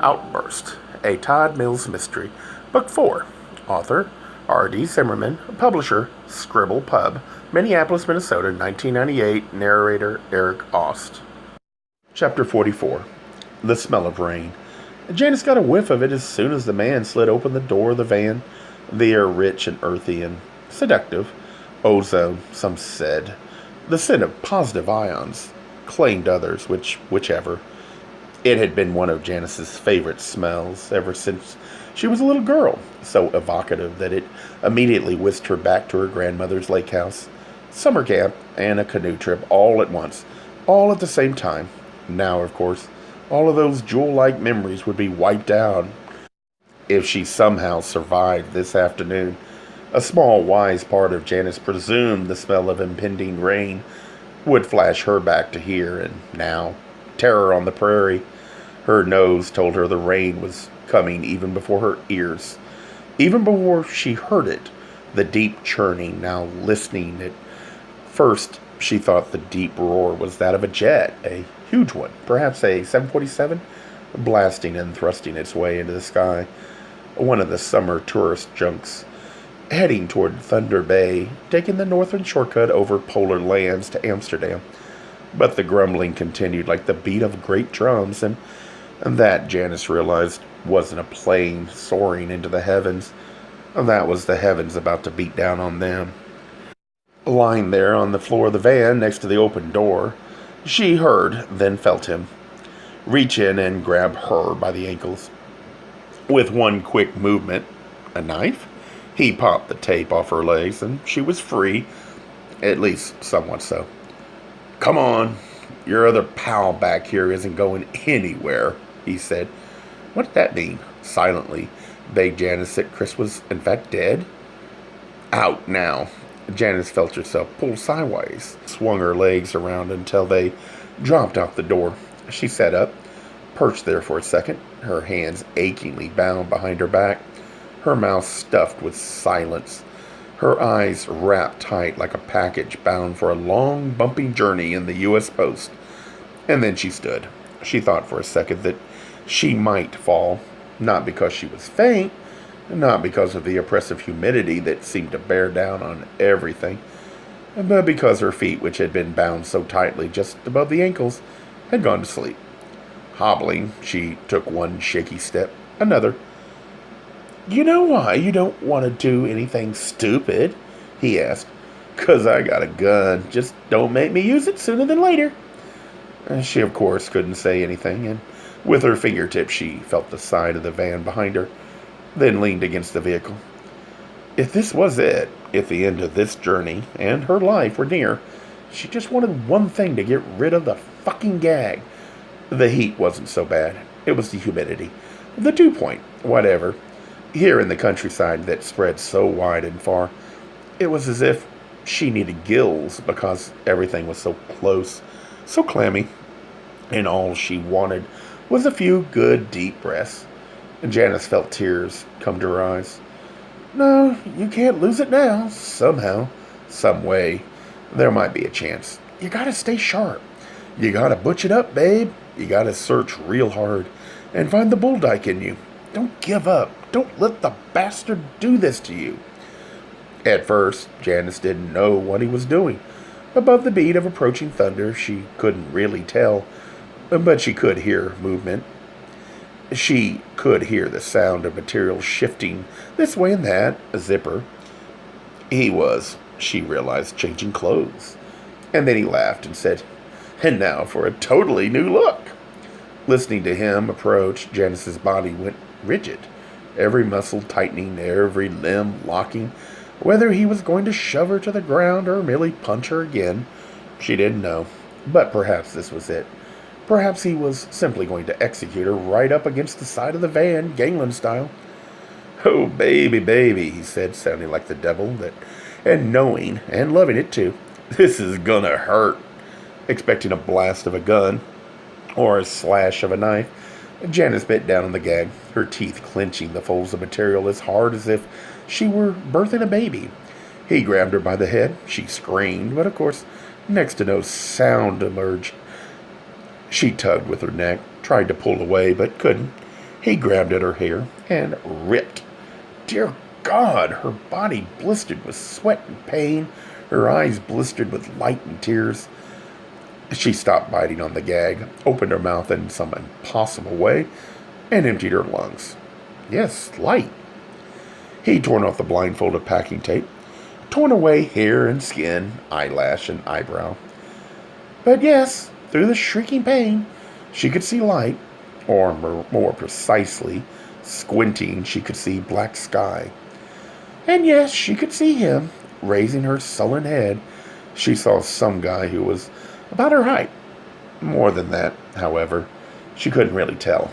Outburst, a Todd Mills Mystery, Book 4. Author, R.D. Zimmerman. Publisher, Scribble Pub, Minneapolis, Minnesota, 1998. Narrator, Eric Aust. Chapter 44. The Smell of Rain. Janice got a whiff of it as soon as the man slid open the door of the van. The air rich and earthy and seductive. Ozone, some said. The scent of positive ions, claimed others, whichever. It had been one of Janice's favorite smells ever since she was a little girl, so evocative that it immediately whisked her back to her grandmother's lake house. Summer camp and a canoe trip all at once, all at the same time. Now, of course, all of those jewel-like memories would be wiped out if she somehow survived this afternoon. A small, wise part of Janice presumed the smell of impending rain would flash her back to here and now. Terror on the prairie. Her nose told her the rain was coming even before her ears. Even before she heard it, the deep churning, now listening. At first, she thought the deep roar was that of a jet, a huge one, perhaps a 747, blasting and thrusting its way into the sky. One of the summer tourist junks, heading toward Thunder Bay, taking the northern shortcut over polar lands to Amsterdam. But the grumbling continued like the beat of great drums, and that, Janice realized, wasn't a plane soaring into the heavens. That was the heavens about to beat down on them. Lying there on the floor of the van next to the open door, she heard, then felt him reach in and grab her by the ankles. With one quick movement, a knife, he popped the tape off her legs, and she was free, at least somewhat so. "Come on, your other pal back here isn't going anywhere," he said. What did that mean? Silently begged Janice that Chris was in fact dead. Out now. Janice felt herself pulled sideways, swung her legs around until they dropped out the door. She sat up, perched there for a second, her hands achingly bound behind her back, her mouth stuffed with silence, her eyes wrapped tight like a package bound for a long, bumpy journey in the U.S. Post. And then she stood. She thought for a second that she might fall, not because she was faint, not because of the oppressive humidity that seemed to bear down on everything, but because her feet, which had been bound so tightly just above the ankles, had gone to sleep. Hobbling, she took one shaky step, another. "You know why you don't want to do anything stupid?" he asked. "'Cause I got a gun. Just don't make me use it sooner than later." She, of course, couldn't say anything, and with her fingertips she felt the side of the van behind her, then leaned against the vehicle. If this was it, if the end of this journey and her life were near, she just wanted one thing: to get rid of the fucking gag. The heat wasn't so bad. It was the humidity. The dew point, whatever. Here in the countryside that spread so wide and far, it was as if she needed gills because everything was so close, so clammy, and all she wanted was a few good deep breaths. Janice felt tears come to her eyes. "No, you can't lose it now. Somehow, some way, there might be a chance. You gotta stay sharp. You gotta butch it up, babe. You gotta search real hard and find the bull dyke in you. Don't give up. Don't let the bastard do this to you." At first, Janice didn't know what he was doing. Above the beat of approaching thunder, she couldn't really tell, but she could hear movement. She could hear the sound of material shifting this way and that, a zipper. He was, she realized, changing clothes. And then he laughed and said, "And now for a totally new look." Listening to him approach, Janice's body went rigid, every muscle tightening, every limb locking. Whether he was going to shove her to the ground or merely punch her again, she didn't know. But perhaps this was it. Perhaps he was simply going to execute her right up against the side of the van, gangland style. "Oh, baby, baby," he said, sounding like the devil, and knowing and loving it too. "This is gonna hurt." Expecting a blast of a gun or a slash of a knife, Janice bit down on the gag, her teeth clenching the folds of material as hard as if she were birthing a baby. He grabbed her by the head. She screamed, but of course, next to no sound emerged. She tugged with her neck, tried to pull away, but couldn't. He grabbed at her hair and ripped. Dear God, her body blistered with sweat and pain, her eyes blistered with light and tears. She stopped biting on the gag, opened her mouth in some impossible way, and emptied her lungs. Yes, light. He torn off the blindfold of packing tape, torn away hair and skin, eyelash and eyebrow. But yes, through the shrieking pain, she could see light, or more precisely, squinting, she could see black sky. And yes, she could see him, raising her sullen head. She saw some guy who was about her height. More than that, however, she couldn't really tell.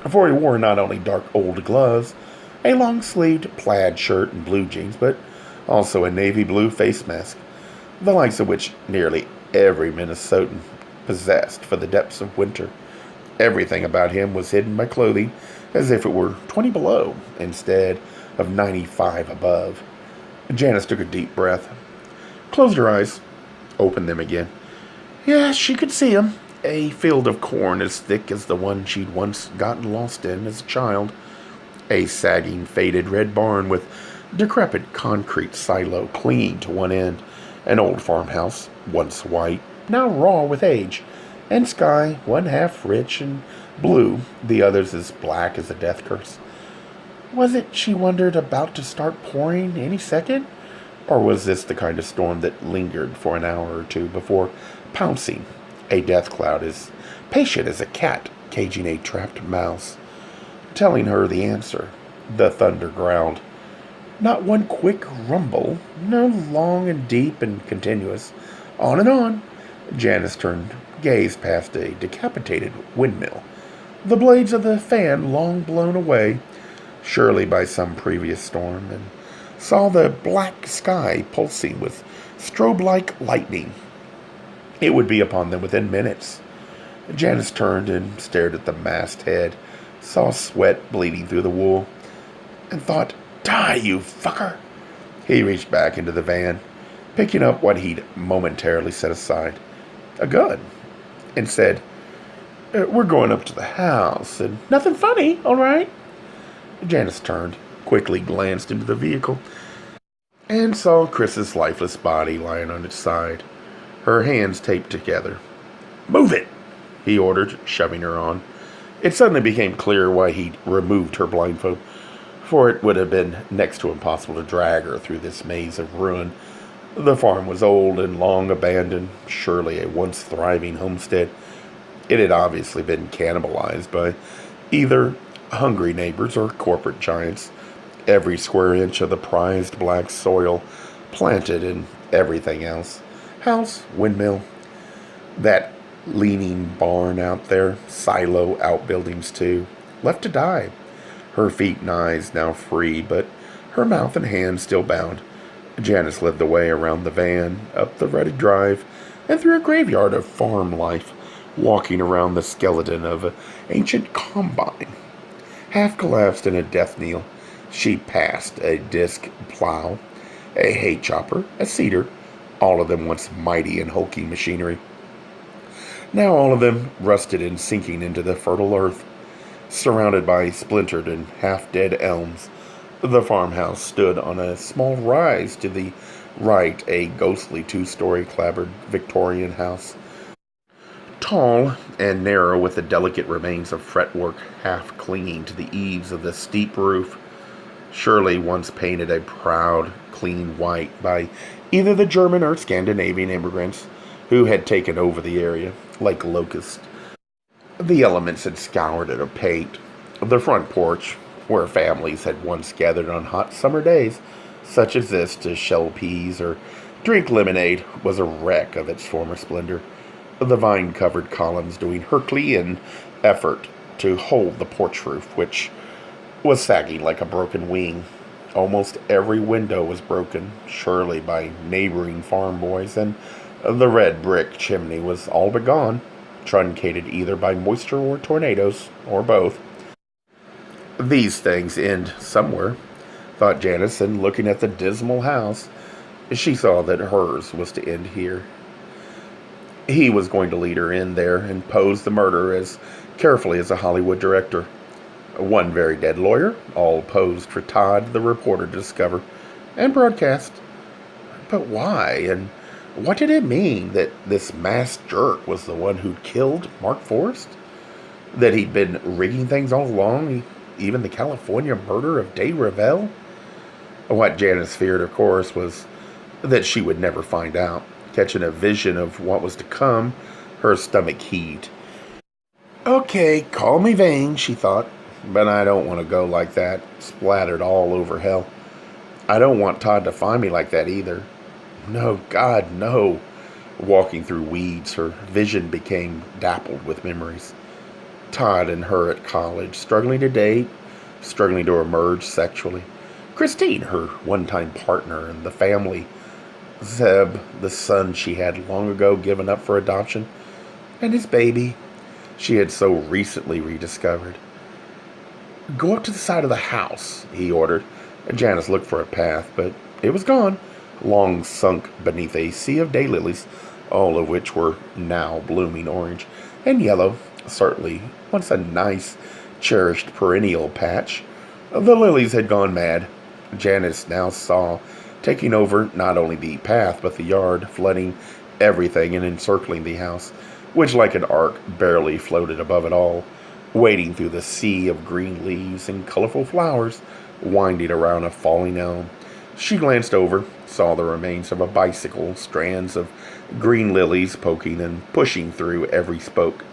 For he wore not only dark old gloves, a long-sleeved plaid shirt and blue jeans, but also a navy blue face mask, the likes of which nearly every Minnesotan possessed for the depths of winter. Everything about him was hidden by clothing, as if it were 20 below instead of 95 above. Janice took a deep breath, closed her eyes, opened them again. Yes, she could see him. A field of corn as thick as the one she'd once gotten lost in as a child. A sagging, faded red barn with decrepit concrete silo clinging to one end. An old farmhouse, once white, now raw with age. And sky, one half rich and blue, the other's as black as a death curse. Was it, she wondered, about to start pouring any second? Or was this the kind of storm that lingered for an hour or two before pouncing, a death cloud as patient as a cat caging a trapped mouse? Telling her the answer, the thunder growled. Not one quick rumble, no long and deep and continuous. On and on. Janice turned gaze past a decapitated windmill, the blades of the fan long blown away, surely by some previous storm, and saw the black sky pulsing with strobe-like lightning. It would be upon them within minutes. Janice turned and stared at the masthead, saw sweat bleeding through the wool, and thought, Die, you fucker! He reached back into the van, picking up what he'd momentarily set aside, a gun, and said, We're going up to the house, and nothing funny, all right? Janice turned, quickly glanced into the vehicle, and saw Chris's lifeless body lying on its side, her hands taped together. Move it, he ordered, shoving her on. It suddenly became clear why he'd removed her blindfold, for it would have been next to impossible to drag her through this maze of ruin. The farm was old and long abandoned, surely a once thriving homestead. It had obviously been cannibalized by either hungry neighbors or corporate giants. Every square inch of the prized black soil planted in everything else. House, windmill, that leaning barn out there, silo outbuildings too, left to die. Her feet and eyes now free, but her mouth and hands still bound. Janice led the way around the van, up the rutted drive, and through a graveyard of farm life, walking around the skeleton of an ancient combine. Half collapsed in a death kneel, she passed a disc plow, a hay chopper, a seeder, all of them once mighty and hulking machinery. Now all of them rusted and sinking into the fertile earth. Surrounded by splintered and half-dead elms, the farmhouse stood on a small rise to the right, a ghostly two-story clapboard Victorian house. Tall and narrow, with the delicate remains of fretwork half clinging to the eaves of the steep roof, surely once painted a proud, clean white by either the German or Scandinavian immigrants who had taken over the area, like locusts. The elements had scoured it of paint. The front porch, where families had once gathered on hot summer days, such as this, to shell peas or drink lemonade, was a wreck of its former splendor, the vine-covered columns doing Herculean effort to hold the porch roof, which was sagging like a broken wing. Almost every window was broken, surely by neighboring farm boys, and the red brick chimney was all but gone, truncated either by moisture or tornadoes, or both. These things end somewhere, thought Janice, and looking at the dismal house, she saw that hers was to end here. He was going to lead her in there and pose the murder as carefully as a Hollywood director. One very dead lawyer, all posed for Todd, the reporter, to discover and broadcast. But why? And what did it mean that this masked jerk was the one who'd killed Mark Forrest? That he'd been rigging things all along, even the California murder of Day Revell? What Janice feared, of course, was that she would never find out. Catching a vision of what was to come, her stomach heaved. Okay, call me vain, she thought, but I don't want to go like that, splattered all over hell. I don't want Todd to find me like that either. No, God, no. Walking through weeds, her vision became dappled with memories. Todd and her at college, struggling to date, struggling to emerge sexually. Christine, her one-time partner, and the family. Zeb, the son she had long ago given up for adoption, and his baby she had so recently rediscovered. Go up to the side of the house, he ordered. Janice looked for a path, but it was gone, long sunk beneath a sea of daylilies, all of which were now blooming orange and yellow, certainly once a nice, cherished perennial patch. The lilies had gone mad. Janice now saw, taking over not only the path but the yard, flooding everything and encircling the house, which like an ark barely floated above it all, wading through the sea of green leaves and colorful flowers, winding around a falling elm. She glanced over, saw the remains of a bicycle, strands of green lilies poking and pushing through every spoke,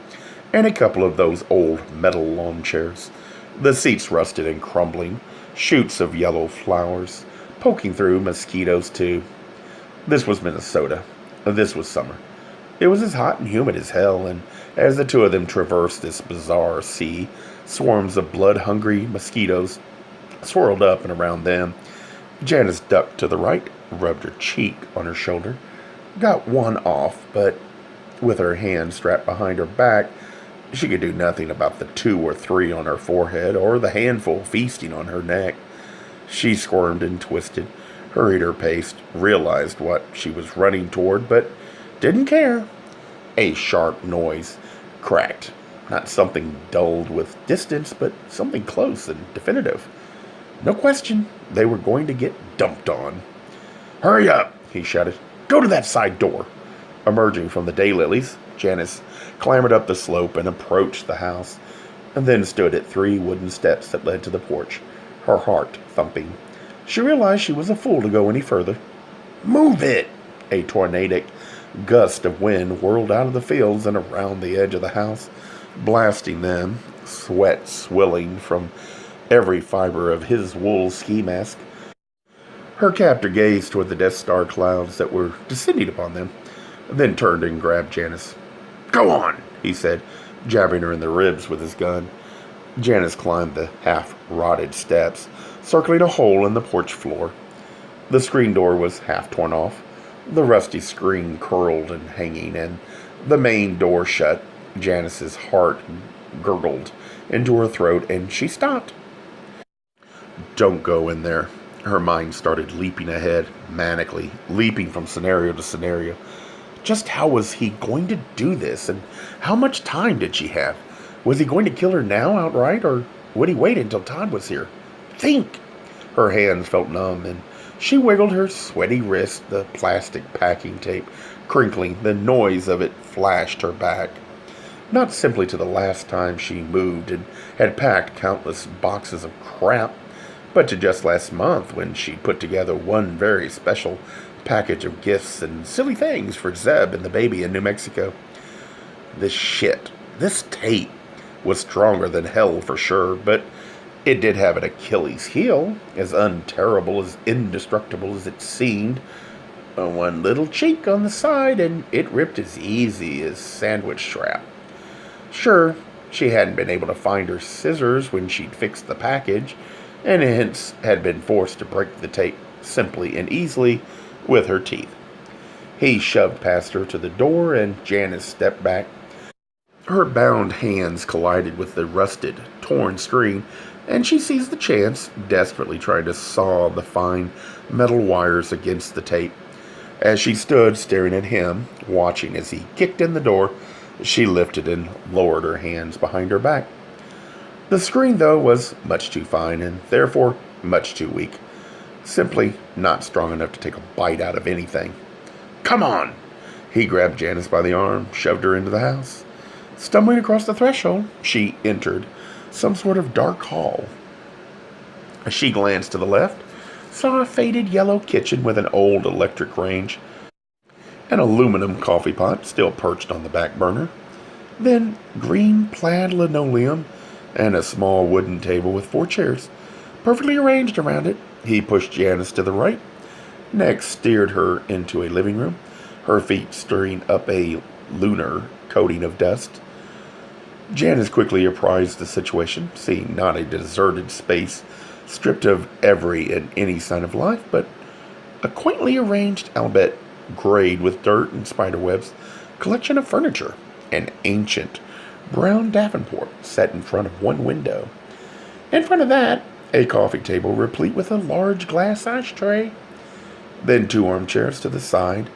and a couple of those old metal lawn chairs, the seats rusted and crumbling, shoots of yellow flowers, poking through, mosquitoes too. This was Minnesota. This was summer. It was as hot and humid as hell, and as the two of them traversed this bizarre sea, swarms of blood-hungry mosquitoes swirled up and around them. Janice ducked to the right, rubbed her cheek on her shoulder, got one off, but with her hand strapped behind her back, she could do nothing about the 2 or 3 on her forehead or the handful feasting on her neck. She squirmed and twisted, hurried her pace, realized what she was running toward, but didn't care. A sharp noise cracked. Not something dulled with distance, but something close and definitive. No question, they were going to get dumped on. Hurry up, he shouted. Go to that side door. Emerging from the daylilies, Janice clambered up the slope and approached the house, and then stood at 3 wooden steps that led to the porch, her heart thumping. She realized she was a fool to go any further. Move it! A tornadic gust of wind whirled out of the fields and around the edge of the house, blasting them, sweat swilling from every fiber of his wool ski mask. Her captor gazed toward the Death Star clouds that were descending upon them, then turned and grabbed Janice. Go on, he said, jabbing her in the ribs with his gun. Janice climbed the half-rotted steps, circling a hole in the porch floor. The screen door was half torn off, the rusty screen curled and hanging, and the main door shut. Janice's heart gurgled into her throat, and she stopped. Don't go in there. Her mind started leaping ahead, manically, leaping from scenario to scenario. Just how was he going to do this, and how much time did she have? Was he going to kill her now outright, or would he wait until Todd was here? Think! Her hands felt numb, and she wiggled her sweaty wrist, the plastic packing tape crinkling. The noise of it flashed her back. Not simply to the last time she moved and had packed countless boxes of crap, but to just last month when she put together one very special package of gifts and silly things for Zeb and the baby in New Mexico. This shit, this tape, was stronger than hell for sure, but it did have an Achilles heel, as unterrible, as indestructible as it seemed. One little chink on the side, and it ripped as easy as sandwich strap. Sure, she hadn't been able to find her scissors when she'd fixed the package, and hence had been forced to break the tape simply and easily with her teeth. He shoved past her to the door, and Janice stepped back. Her bound hands collided with the rusted, torn screen, and she seized the chance, desperately trying to saw the fine metal wires against the tape. As she stood staring at him, watching as he kicked in the door, she lifted and lowered her hands behind her back. The screen, though, was much too fine and therefore much too weak. Simply not strong enough to take a bite out of anything. "Come on!" He grabbed Janice by the arm, shoved her into the house. Stumbling across the threshold, she entered some sort of dark hall. As she glanced to the left, saw a faded yellow kitchen with an old electric range, an aluminum coffee pot still perched on the back burner, then green plaid linoleum and a small wooden table with 4 chairs, perfectly arranged around it. He pushed Janice to the right, next steered her into a living room, her feet stirring up a lunar coating of dust. Janice quickly apprised the situation, seeing not a deserted space stripped of every and any sign of life, but a quaintly arranged, albeit grayed with dirt and spiderwebs, collection of furniture. An ancient brown Davenport set in front of one window. In front of that, a coffee table replete with a large glass ashtray. Then 2 armchairs to the side,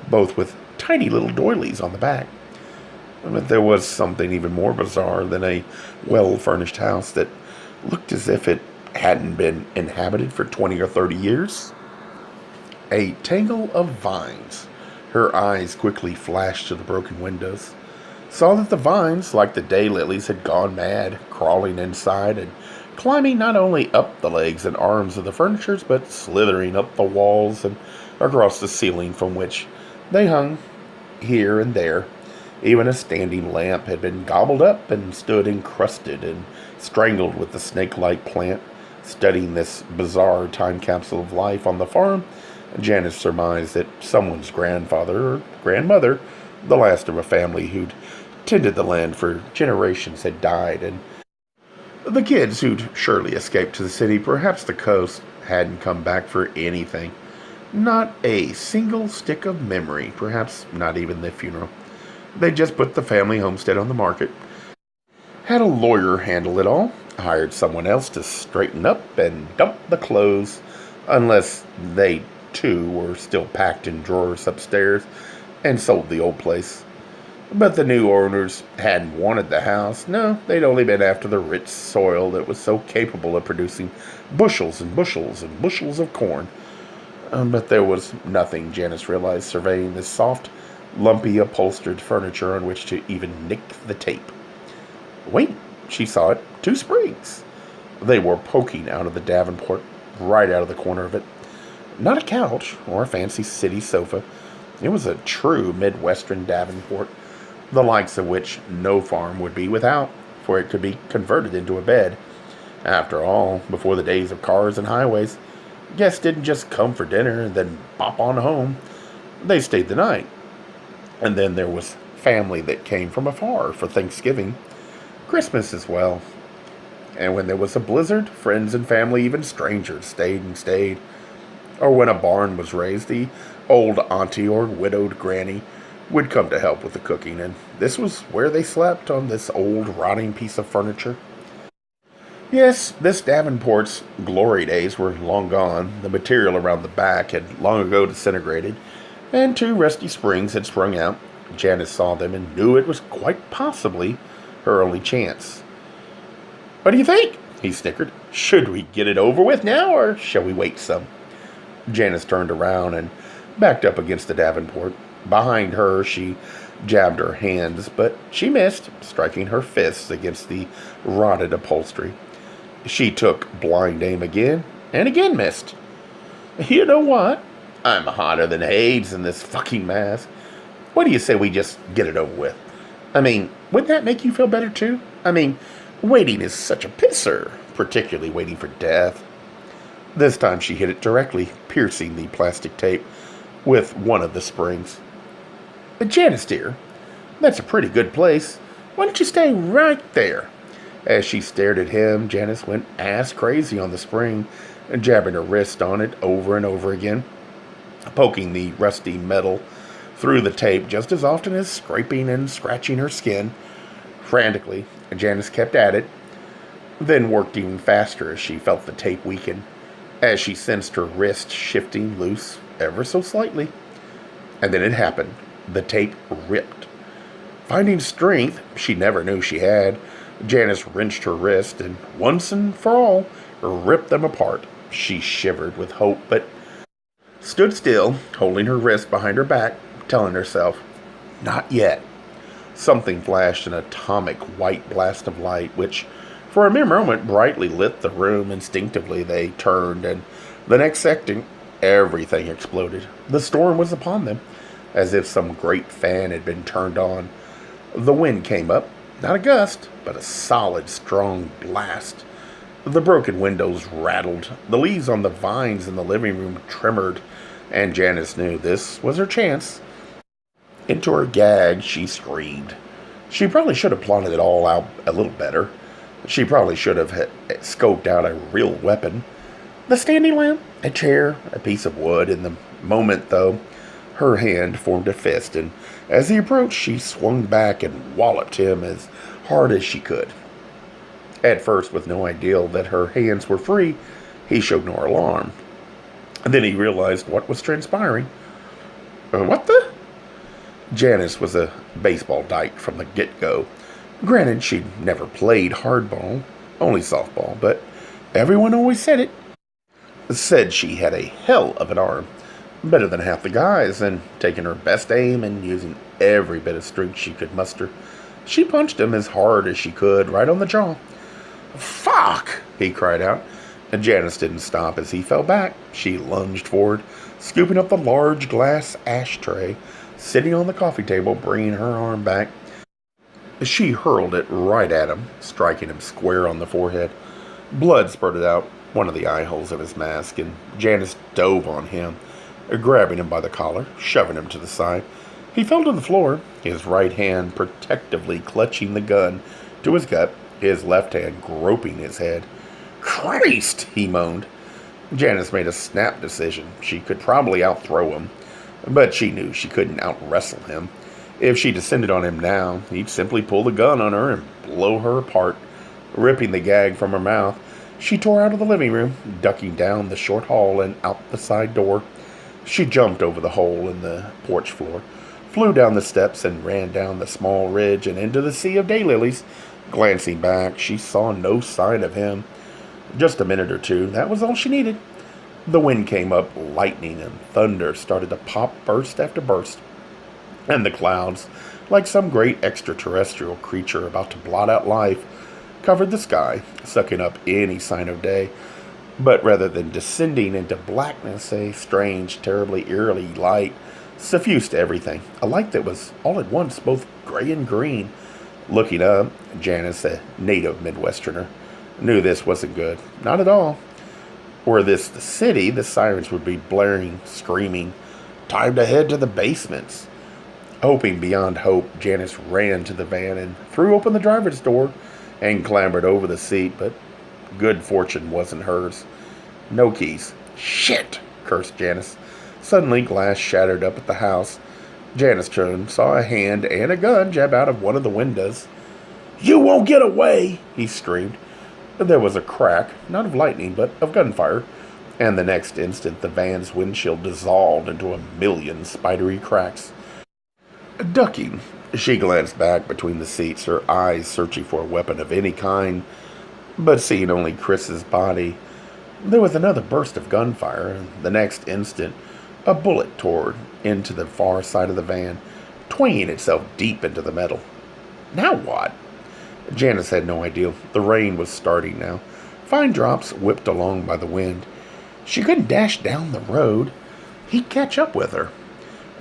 both with tiny little doilies on the back. But there was something even more bizarre than a well-furnished house that looked as if it hadn't been inhabited for 20 or 30 years. A tangle of vines. Her eyes quickly flashed to the broken windows, saw that the vines, like the daylilies, had gone mad, crawling inside and climbing not only up the legs and arms of the furniture, but slithering up the walls and across the ceiling, from which they hung here and there. Even a standing lamp had been gobbled up and stood encrusted and strangled with the snake-like plant. Studying this bizarre time capsule of life on the farm, Janice surmised that someone's grandfather or grandmother, the last of a family who'd tended the land for generations, had died, and the kids who'd surely escaped to the city, perhaps the coast, hadn't come back for anything. Not a single stick of memory, perhaps not even the funeral. They just put the family homestead on the market, had a lawyer handle it all, hired someone else to straighten up and dump the clothes, unless they too were still packed in drawers upstairs, and sold the old place. But the new owners hadn't wanted the house. No, they'd only been after the rich soil that was so capable of producing bushels and bushels and bushels of corn. But there was nothing, Janice realized, surveying this soft, lumpy, upholstered furniture on which to even nick the tape. Wait, she saw it. 2 springs. They were poking out of the Davenport, right out of the corner of it. Not a couch or a fancy city sofa. It was a true Midwestern Davenport, the likes of which no farm would be without, for it could be converted into a bed. After all, before the days of cars and highways, guests didn't just come for dinner and then bop on home. They stayed the night. And then there was family that came from afar for Thanksgiving, Christmas as well. And when there was a blizzard, friends and family, even strangers, stayed and stayed. Or when a barn was raised, the old auntie or widowed granny would come to help with the cooking, and this was where they slept, on this old rotting piece of furniture. Yes, this Davenport's glory days were long gone. The material around the back had long ago disintegrated, and 2 rusty springs had sprung out. Janice saw them and knew it was quite possibly her only chance. "What do you think?" he snickered. "Should we get it over with now, or shall we wait some?" Janice turned around and backed up against the Davenport. Behind her, she jabbed her hands, but she missed, striking her fists against the rotted upholstery. She took blind aim again, and again missed. "You know what? I'm hotter than AIDS in this fucking mask. What do you say we just get it over with? I mean, wouldn't that make you feel better too? I mean, waiting is such a pisser, particularly waiting for death." This time she hit it directly, piercing the plastic tape with one of the springs. "Janice, dear, that's a pretty good place. Why don't you stay right there?" As she stared at him, Janice went ass crazy on the spring, jabbing her wrist on it over and over again, poking the rusty metal through the tape just as often as scraping and scratching her skin. Frantically, Janice kept at it, then worked even faster as she felt the tape weaken, as she sensed her wrist shifting loose ever so slightly. And then it happened. The tape ripped. Finding strength she never knew she had, Janice wrenched her wrist and, once and for all, ripped them apart. She shivered with hope, but stood still, holding her wrist behind her back, telling herself, "Not yet." Something flashed an atomic white blast of light, which, for a mere moment, brightly lit the room. Instinctively, they turned, and the next second, everything exploded. The storm was upon them, as if some great fan had been turned on. The wind came up, not a gust, but a solid, strong blast. The broken windows rattled, the leaves on the vines in the living room trembled, and Janice knew this was her chance. Into her gag, she screamed. She probably should have plotted it all out a little better. She probably should have scoped out a real weapon. The standing lamp, a chair, a piece of wood. In the moment, though, her hand formed a fist, and as he approached, she swung back and walloped him as hard as she could. At first, with no idea that her hands were free, he showed no alarm. And then he realized what was transpiring. What the? Janice was a baseball dyke from the get-go. Granted, she'd never played hardball, only softball, but everyone always said it. Said she had a hell of an arm, better than half the guys, and taking her best aim and using every bit of strength she could muster, she punched him as hard as she could, right on the jaw. "Fuck!" he cried out, and Janice didn't stop as he fell back. She lunged forward, scooping up the large glass ashtray sitting on the coffee table, bringing her arm back. She hurled it right at him, striking him square on the forehead. Blood spurted out one of the eye holes of his mask, and Janice dove on him, grabbing him by the collar, shoving him to the side. He fell to the floor, his right hand protectively clutching the gun to his gut, his left hand groping his head. "Christ!" he moaned. Janice made a snap decision. She could probably outthrow him, but she knew she couldn't out-wrestle him. If she descended on him now, he'd simply pull the gun on her and blow her apart. Ripping the gag from her mouth, she tore out of the living room, ducking down the short hall and out the side door. She jumped over the hole in the porch floor, flew down the steps, and ran down the small ridge and into the sea of daylilies. Glancing back, she saw no sign of him. Just a minute or two, that was all she needed. The wind came up, lightning and thunder started to pop burst after burst, and the clouds, like some great extraterrestrial creature about to blot out life, covered the sky, sucking up any sign of day. But rather than descending into blackness, a strange, terribly eerie light suffused everything, a light that was all at once both gray and green. Looking up, Janice, a native Midwesterner, knew this wasn't good. Not at all. Were this the city, the sirens would be blaring, screaming, "Time to head to the basements." Hoping beyond hope, Janice ran to the van and threw open the driver's door and clambered over the seat, but good fortune wasn't hers. No keys. "Shit!" cursed Janice. Suddenly, glass shattered up at the house. Janice turned, saw a hand and a gun jab out of one of the windows. "You won't get away!" he screamed. There was a crack, not of lightning, but of gunfire, and the next instant the van's windshield dissolved into a million spidery cracks. Ducking, she glanced back between the seats, her eyes searching for a weapon of any kind, but seeing only Chris's body. There was another burst of gunfire, and the next instant a bullet tore into the far side of the van, twanging itself deep into the metal. Now what? Janice had no idea. The rain was starting now. Fine drops whipped along by the wind. She couldn't dash down the road. He'd catch up with her.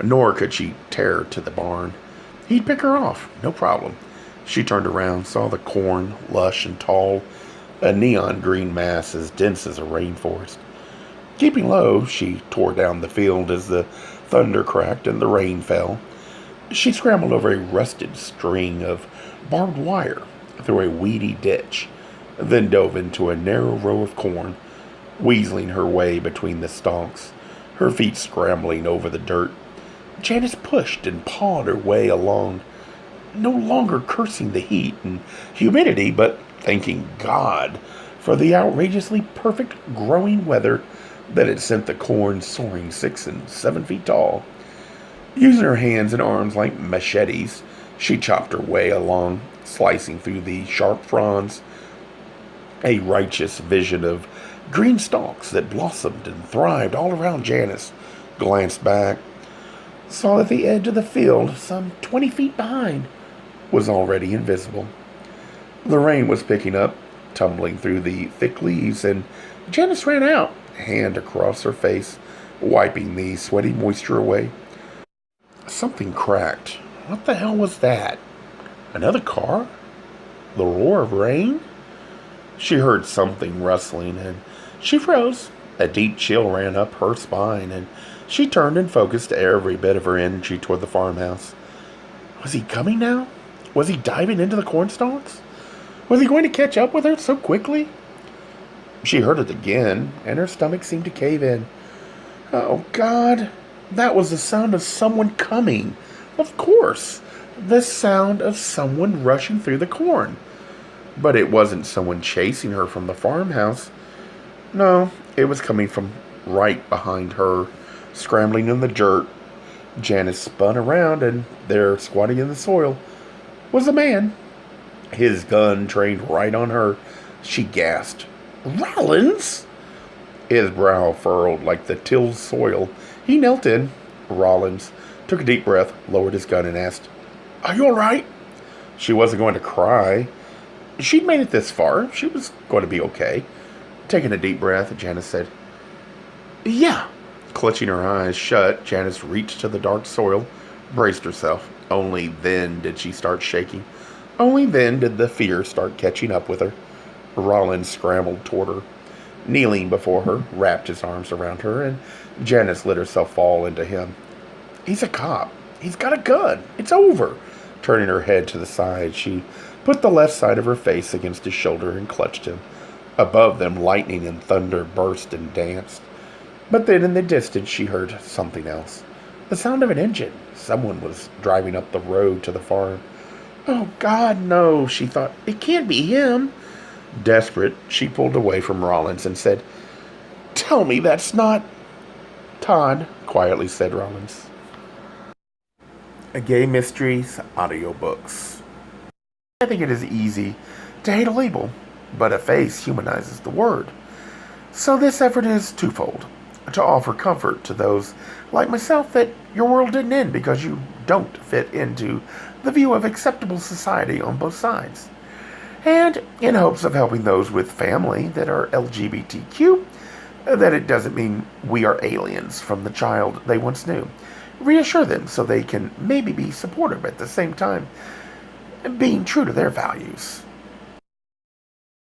Nor could she tear to the barn. He'd pick her off, no problem. She turned around, saw the corn, lush and tall, a neon green mass as dense as a rainforest. Keeping low, she tore down the field as the thunder cracked and the rain fell. She scrambled over a rusted string of barbed wire through a weedy ditch, then dove into a narrow row of corn, weaseling her way between the stalks, her feet scrambling over the dirt. Janice pushed and pawed her way along, no longer cursing the heat and humidity, but thanking God for the outrageously perfect growing weather that had sent the corn soaring 6 and 7 feet tall. Using her hands and arms like machetes, She chopped her way along, slicing through the sharp fronds, a righteous vision of green stalks that blossomed and thrived all around Janice. Glanced back, saw that the edge of the field, some 20 feet behind, was already invisible. The rain was picking up, tumbling through the thick leaves, and Janice ran out, hand across her face, wiping the sweaty moisture away. Something cracked. What the hell was that? Another car? The roar of rain? She heard something rustling, and she froze. A deep chill ran up her spine, and she turned and focused every bit of her energy toward the farmhouse. Was he coming now? Was he diving into the cornstalks? Was he going to catch up with her so quickly? She heard it again, and her stomach seemed to cave in. Oh, God. That was the sound of someone coming. Of course. The sound of someone rushing through the corn. But it wasn't someone chasing her from the farmhouse. No, it was coming from right behind her, scrambling in the dirt. Janice spun around, and there, squatting in the soil, was a man. His gun trained right on her. She gasped. Rollins? His brow furrowed like the tilled soil. He knelt in. Rollins took a deep breath, lowered his gun, and asked, Are you all right? She wasn't going to cry. She'd made it this far. She was going to be okay. Taking a deep breath, Janice said, Yeah. Clutching her eyes shut, Janice reached to the dark soil, braced herself. Only then did she start shaking. Only then did the fear start catching up with her. Rollins scrambled toward her, kneeling before her, wrapped his arms around her, and Janice let herself fall into him. He's a cop. He's got a gun. It's over. Turning her head to the side, she put the left side of her face against his shoulder and clutched him. Above them, lightning and thunder burst and danced. But then in the distance, she heard something else. The sound of an engine. Someone was driving up the road to the farm. Oh, God, no, she thought. It can't be him. Desperate, she pulled away from Rollins and said, Tell me that's not... Todd, quietly said Rollins. Gay Mysteries audiobooks. I think it is easy to hate a label, but a face humanizes the word. So this effort is twofold. To offer comfort to those like myself that your world didn't end because you don't fit into the view of acceptable society on both sides. And in hopes of helping those with family that are LGBTQ, that it doesn't mean we are aliens from the child they once knew. Reassure them so they can maybe be supportive at the same time, being true to their values.